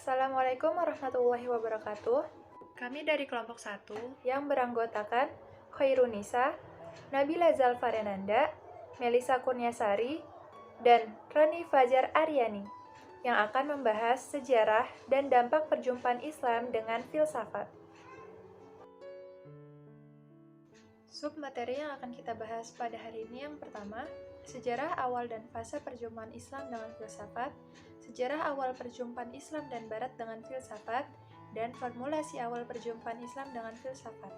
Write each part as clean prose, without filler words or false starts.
Assalamualaikum warahmatullahi wabarakatuh. Kami dari kelompok 1 yang beranggotakan Khairunisa, Nabila Zalfarenanda, Melisa Kurniasari, dan Rani Fajar Aryani yang akan membahas sejarah dan dampak perjumpaan Islam dengan filsafat. Submateri yang akan kita bahas pada hari ini yang pertama, sejarah awal dan fase perjumpaan Islam dengan filsafat, sejarah awal perjumpaan Islam dan Barat dengan filsafat, dan formulasi awal perjumpaan Islam dengan filsafat.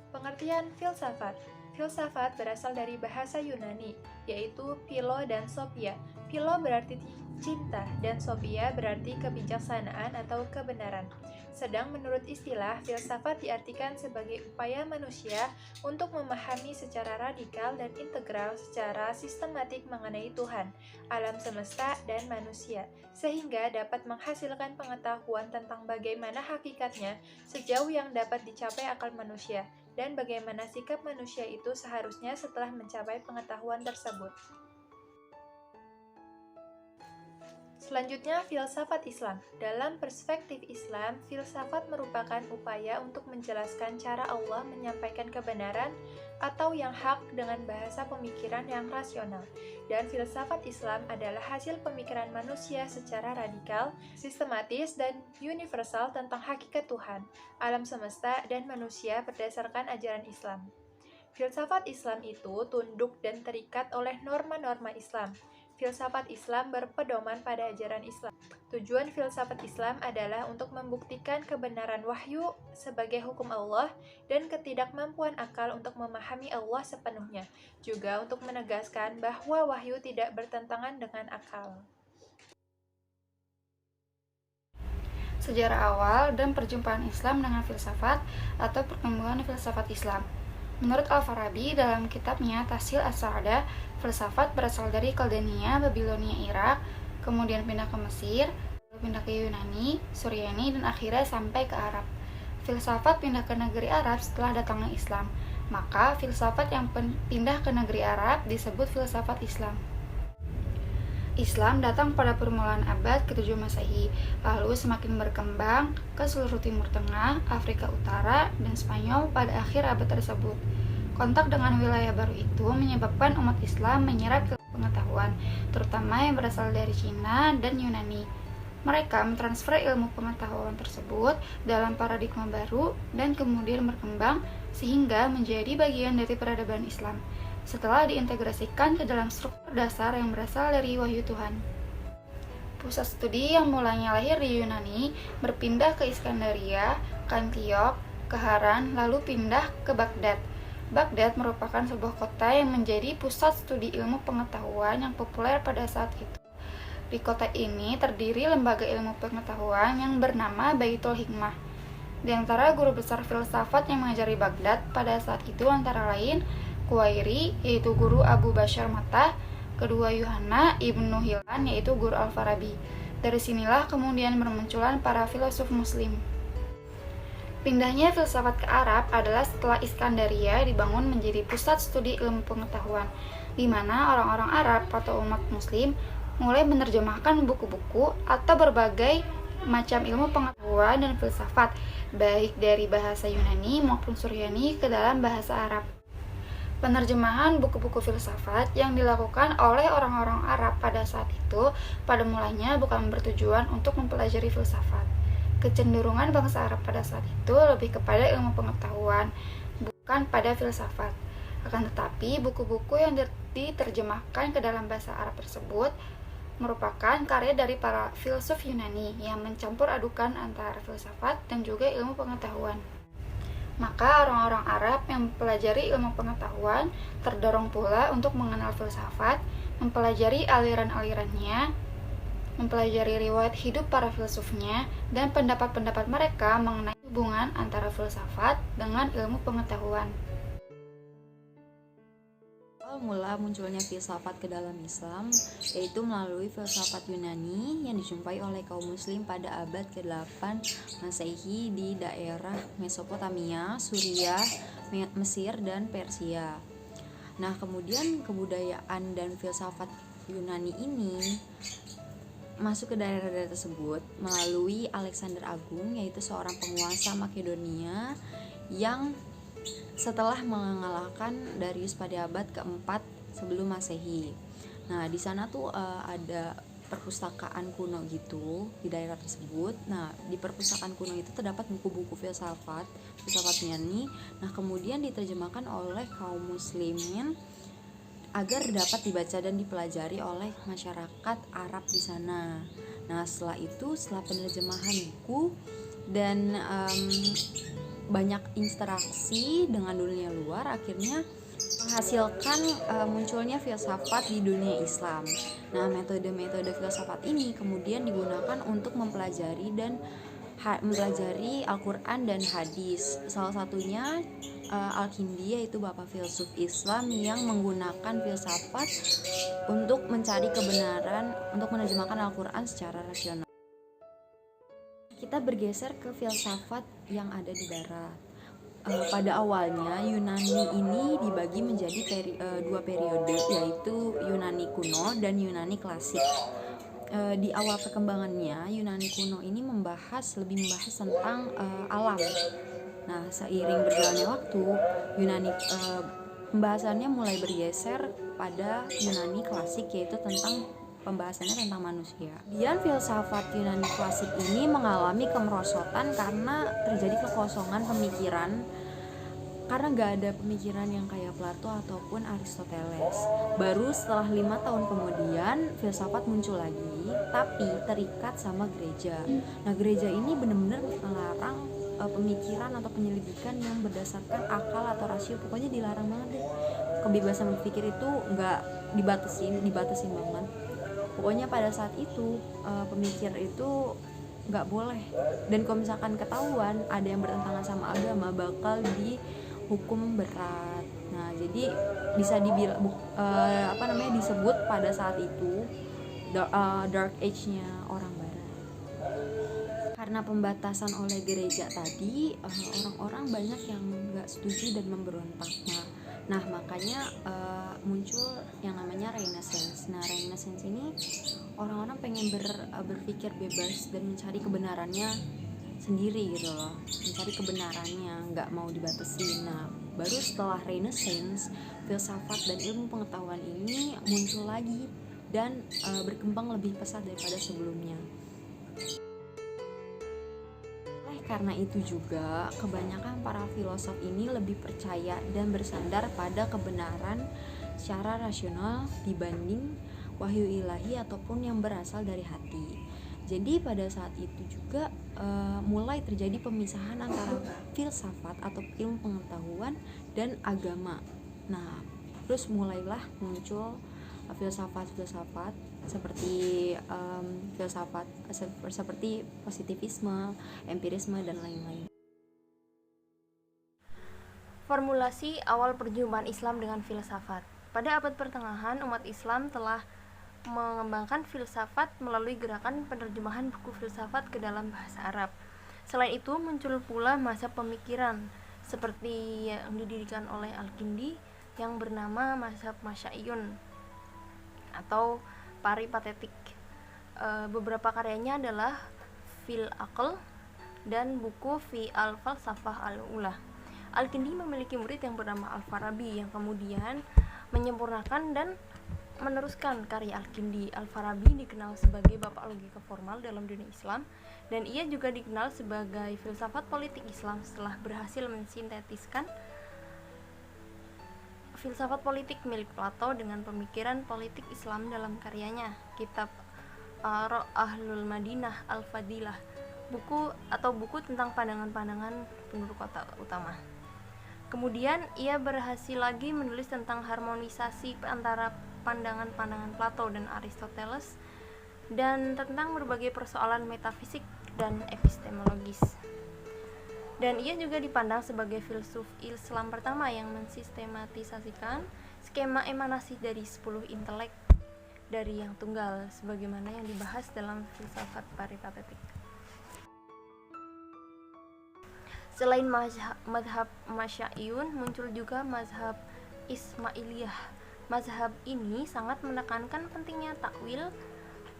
Pengertian filsafat. Filsafat berasal dari bahasa Yunani, yaitu philo dan sophia. Philo berarti cinta, dan sophia berarti kebijaksanaan atau kebenaran. Sedang menurut istilah, filsafat diartikan sebagai upaya manusia untuk memahami secara radikal dan integral secara sistematik mengenai Tuhan, alam semesta, dan manusia, sehingga dapat menghasilkan pengetahuan tentang bagaimana hakikatnya sejauh yang dapat dicapai akal manusia, dan bagaimana sikap manusia itu seharusnya setelah mencapai pengetahuan tersebut. Selanjutnya, filsafat Islam. Dalam perspektif Islam, filsafat merupakan upaya untuk menjelaskan cara Allah menyampaikan kebenaran atau yang hak dengan bahasa pemikiran yang rasional. Dan filsafat Islam adalah hasil pemikiran manusia secara radikal, sistematis, dan universal tentang hakikat Tuhan, alam semesta, dan manusia berdasarkan ajaran Islam. Filsafat Islam itu tunduk dan terikat oleh norma-norma Islam. Filsafat Islam berpedoman pada ajaran Islam. Tujuan filsafat Islam adalah untuk membuktikan kebenaran wahyu sebagai hukum Allah dan ketidakmampuan akal untuk memahami Allah sepenuhnya, juga untuk menegaskan bahwa wahyu tidak bertentangan dengan akal. Sejarah awal dan perjumpaan Islam dengan filsafat atau perkembangan filsafat Islam. Menurut Al-Farabi dalam kitabnya Tahsil As-Sa'adah, filsafat berasal dari Kaldania, Babilonia, Irak, kemudian pindah ke Mesir, lalu pindah ke Yunani, Suryani, dan akhirnya sampai ke Arab. Filsafat pindah ke negeri Arab setelah datangnya Islam, maka filsafat yang pindah ke negeri Arab disebut filsafat Islam. Islam datang pada permulaan abad ke-7 Masehi, lalu semakin berkembang ke seluruh Timur Tengah, Afrika Utara, dan Spanyol pada akhir abad tersebut. Kontak dengan wilayah baru itu menyebabkan umat Islam menyerap pengetahuan, terutama yang berasal dari Cina dan Yunani. Mereka mentransfer ilmu pengetahuan tersebut dalam paradigma baru dan kemudian berkembang sehingga menjadi bagian dari peradaban Islam setelah diintegrasikan ke dalam struktur dasar yang berasal dari wahyu Tuhan. Pusat studi yang mulanya lahir di Yunani berpindah ke Iskandaria, ke Antioch, ke Haran, lalu pindah ke Baghdad. Baghdad merupakan sebuah kota yang menjadi pusat studi ilmu pengetahuan yang populer pada saat itu. Di kota ini terdiri lembaga ilmu pengetahuan yang bernama Baitul Hikmah. Di antara guru besar filsafat yang mengajari Baghdad pada saat itu antara lain Kuwairi, yaitu guru Abu Bashar Matah, kedua Yuhanna Ibnu Hilan, yaitu guru Al-Farabi. Dari sinilah kemudian bermunculan para filosof muslim. Pindahnya filsafat ke Arab adalah setelah Iskandaria dibangun menjadi pusat studi ilmu pengetahuan, di mana orang-orang Arab atau umat muslim mulai menerjemahkan buku-buku atau berbagai macam ilmu pengetahuan dan filsafat, baik dari bahasa Yunani maupun Suryani ke dalam bahasa Arab. Penerjemahan buku-buku filsafat yang dilakukan oleh orang-orang Arab pada saat itu pada mulanya bukan bertujuan untuk mempelajari filsafat. Kecenderungan bangsa Arab pada saat itu lebih kepada ilmu pengetahuan, bukan pada filsafat. Akan tetapi, buku-buku yang diterjemahkan ke dalam bahasa Arab tersebut merupakan karya dari para filsuf Yunani yang mencampur adukan antara filsafat dan juga ilmu pengetahuan. Maka orang-orang Arab yang mempelajari ilmu pengetahuan terdorong pula untuk mengenal filsafat, mempelajari aliran-alirannya, mempelajari riwayat hidup para filsufnya, dan pendapat-pendapat mereka mengenai hubungan antara filsafat dengan ilmu pengetahuan. Mula munculnya filsafat ke dalam Islam yaitu melalui filsafat Yunani yang dijumpai oleh kaum muslim pada abad ke-8 Masehi di daerah Mesopotamia, Suriah, Mesir, dan Persia. Nah, kemudian kebudayaan dan filsafat Yunani ini masuk ke daerah-daerah tersebut melalui Alexander Agung, yaitu seorang penguasa Makedonia yang setelah mengalahkan Darius pada abad keempat sebelum Masehi. Nah, di sana tuh ada perpustakaan kuno gitu di daerah tersebut. Nah, di perpustakaan kuno itu terdapat buku-buku filsafat Yunani. Nah, kemudian diterjemahkan oleh kaum muslimin agar dapat dibaca dan dipelajari oleh masyarakat Arab di sana. Nah, setelah penerjemahan buku dan banyak interaksi dengan dunia luar, akhirnya menghasilkan munculnya filsafat di dunia Islam. Nah, metode-metode filsafat ini kemudian digunakan untuk mempelajari Al-Quran dan hadis. Salah satunya Al-Kindi, yaitu bapak filsuf Islam yang menggunakan filsafat untuk mencari kebenaran, untuk menerjemahkan Al-Quran secara rasional. Kita bergeser ke filsafat yang ada di darat. Pada awalnya Yunani ini dibagi menjadi dua periode, yaitu Yunani kuno dan Yunani klasik. Di awal perkembangannya Yunani kuno ini lebih membahas tentang alam. Nah, seiring berjalannya waktu, pembahasannya mulai bergeser pada Yunani klasik, yaitu pembahasannya tentang manusia. Kemudian filsafat Yunani klasik ini mengalami kemerosotan karena terjadi kekosongan pemikiran, karena gak ada pemikiran yang kayak Plato ataupun Aristoteles. Baru setelah 5 tahun kemudian filsafat muncul lagi, tapi terikat sama gereja. Nah, gereja ini benar-benar melarang pemikiran atau penyelidikan yang berdasarkan akal atau rasio. Pokoknya dilarang banget deh. Kebebasan berpikir itu gak dibatasin banget. Pokoknya pada saat itu pemikir itu nggak boleh, dan kalau misalkan ketahuan ada yang bertentangan sama agama bakal dihukum berat. Nah, jadi bisa disebut pada saat itu dark age-nya orang barat. Karena pembatasan oleh gereja tadi, orang-orang banyak yang nggak setuju dan memberontak. Nah, makanya muncul yang namanya Renaissance. Nah, Renaissance ini orang-orang pengen berpikir bebas dan mencari kebenarannya sendiri gitu loh, mencari kebenarannya, nggak mau dibatasi. Nah, baru setelah Renaissance, filsafat dan ilmu pengetahuan ini muncul lagi dan berkembang lebih pesat daripada sebelumnya. Karena itu juga kebanyakan para filosof ini lebih percaya dan bersandar pada kebenaran secara rasional dibanding wahyu ilahi ataupun yang berasal dari hati. Jadi pada saat itu juga mulai terjadi pemisahan antara filsafat atau ilmu pengetahuan dan agama. Nah, terus mulailah muncul filsafat seperti filsafat seperti positivisme, empirisme, dan lain-lain. Formulasi awal perjumpaan Islam dengan filsafat. Pada abad pertengahan, umat Islam telah mengembangkan filsafat melalui gerakan penerjemahan buku filsafat ke dalam bahasa Arab. Selain itu, muncul pula mazhab pemikiran seperti yang didirikan oleh Al-Kindi yang bernama mazhab Masya'iyun atau Paripatetik. Beberapa karyanya adalah Fil Aql dan buku Fi Al-Falsafah Al-Ula. Al-Kindi memiliki murid yang bernama Al-Farabi yang kemudian menyempurnakan dan meneruskan karya Al-Kindi. Al-Farabi dikenal sebagai bapak logika formal dalam dunia Islam, dan ia juga dikenal sebagai filsafat politik Islam setelah berhasil mensintetiskan filsafat politik milik Plato dengan pemikiran politik Islam dalam karyanya Kitab Ara' Ahlul Madinah Al-Fadilah, buku tentang pandangan-pandangan penduduk kota utama. Kemudian ia berhasil lagi menulis tentang harmonisasi antara pandangan-pandangan Plato dan Aristoteles dan tentang berbagai persoalan metafisik dan epistemologis. Dan ia juga dipandang sebagai filsuf Islam pertama yang mensistematisasikan skema emanasi dari 10 intelek dari yang tunggal sebagaimana yang dibahas dalam filsafat Paripatetik. Selain mazhab Masya'iyun, muncul juga mazhab Ismailiyah. Mazhab ini sangat menekankan pentingnya takwil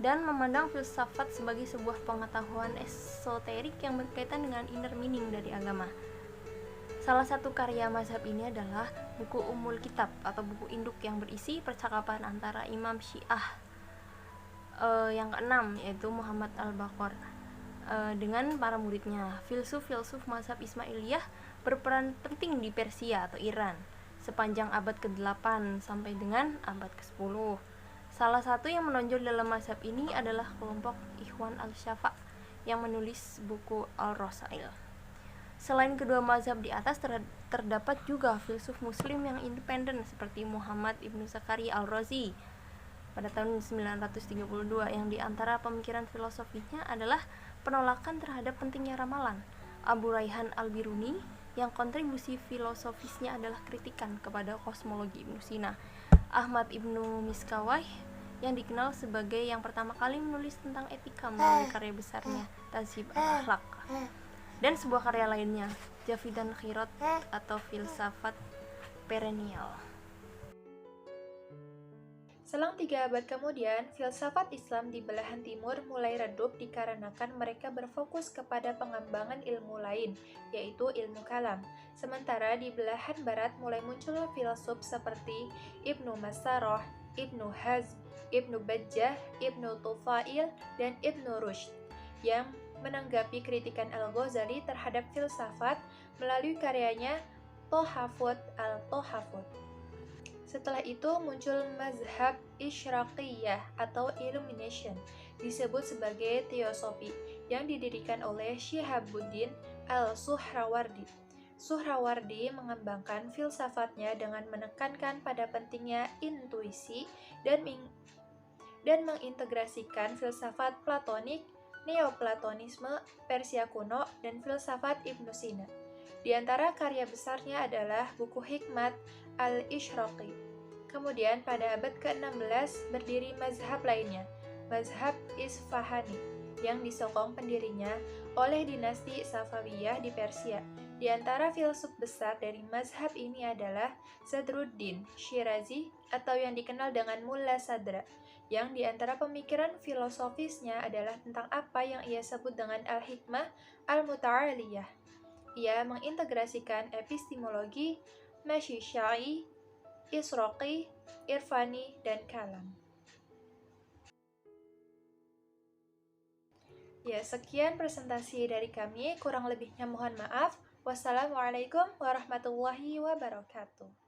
dan memandang filsafat sebagai sebuah pengetahuan esoterik yang berkaitan dengan inner meaning dari agama. Salah satu karya mazhab ini adalah buku Ummul Kitab atau buku induk yang berisi percakapan antara Imam Syiah yang keenam, yaitu Muhammad al-Baqir, dengan para muridnya. Filsuf-filsuf mazhab Ismailiyah berperan penting di Persia atau Iran sepanjang abad ke-8 sampai dengan abad ke-10. Salah satu yang menonjol dalam mazhab ini adalah kelompok Ikhwan al-Syafa' yang menulis buku Al-Rasail. Selain kedua mazhab di atas, terdapat juga filsuf muslim yang independen seperti Muhammad Ibnu Zakaria al-Razi pada tahun 932, yang di antara pemikiran filosofinya adalah penolakan terhadap pentingnya ramalan. Abu Raihan al-Biruni yang kontribusi filosofisnya adalah kritikan kepada kosmologi Ibnu Sina. Ahmad Ibnu Miskawayh yang dikenal sebagai yang pertama kali menulis tentang etika melalui karya besarnya Tazhib al-Akhlaq, dan sebuah karya lainnya, Javidan Khirot atau Filsafat Perennial. Selang 3 abad kemudian, filsafat Islam di belahan timur mulai redup dikarenakan mereka berfokus kepada pengembangan ilmu lain, yaitu ilmu kalam. Sementara di belahan barat mulai muncul filsuf seperti Ibnu Masaroh, Ibnu Hazm, Ibnu Bajjah, Ibnu Tufail, dan Ibnu Rushd yang menanggapi kritikan Al-Ghazali terhadap filsafat melalui karyanya Tohafut al-Tohafut. Setelah itu muncul mazhab Isyraqiyah atau Illumination, disebut sebagai teosofi, yang didirikan oleh Syihabuddin al-Suhrawardi. Suhrawardi mengembangkan filsafatnya dengan menekankan pada pentingnya intuisi dan mengintegrasikan filsafat Platonik, Neoplatonisme, Persia kuno, dan filsafat Ibnu Sina. Di antara karya besarnya adalah buku Hikmat al-Isyraqi. Kemudian pada abad ke-16 berdiri mazhab lainnya, mazhab Isfahani, yang disokong pendirinya oleh dinasti Safawiyah di Persia. Di antara filsuf besar dari mazhab ini adalah Sadruddin Syirazi atau yang dikenal dengan Mulla Sadra, yang di antara pemikiran filosofisnya adalah tentang apa yang ia sebut dengan al-hikmah al-muta'aliyah. Ia mengintegrasikan epistemologi, masyisyai, Isroqi, Irfani, dan Kalam. Ya, sekian presentasi dari kami. Kurang lebihnya mohon maaf. Wassalamualaikum warahmatullahi wabarakatuh.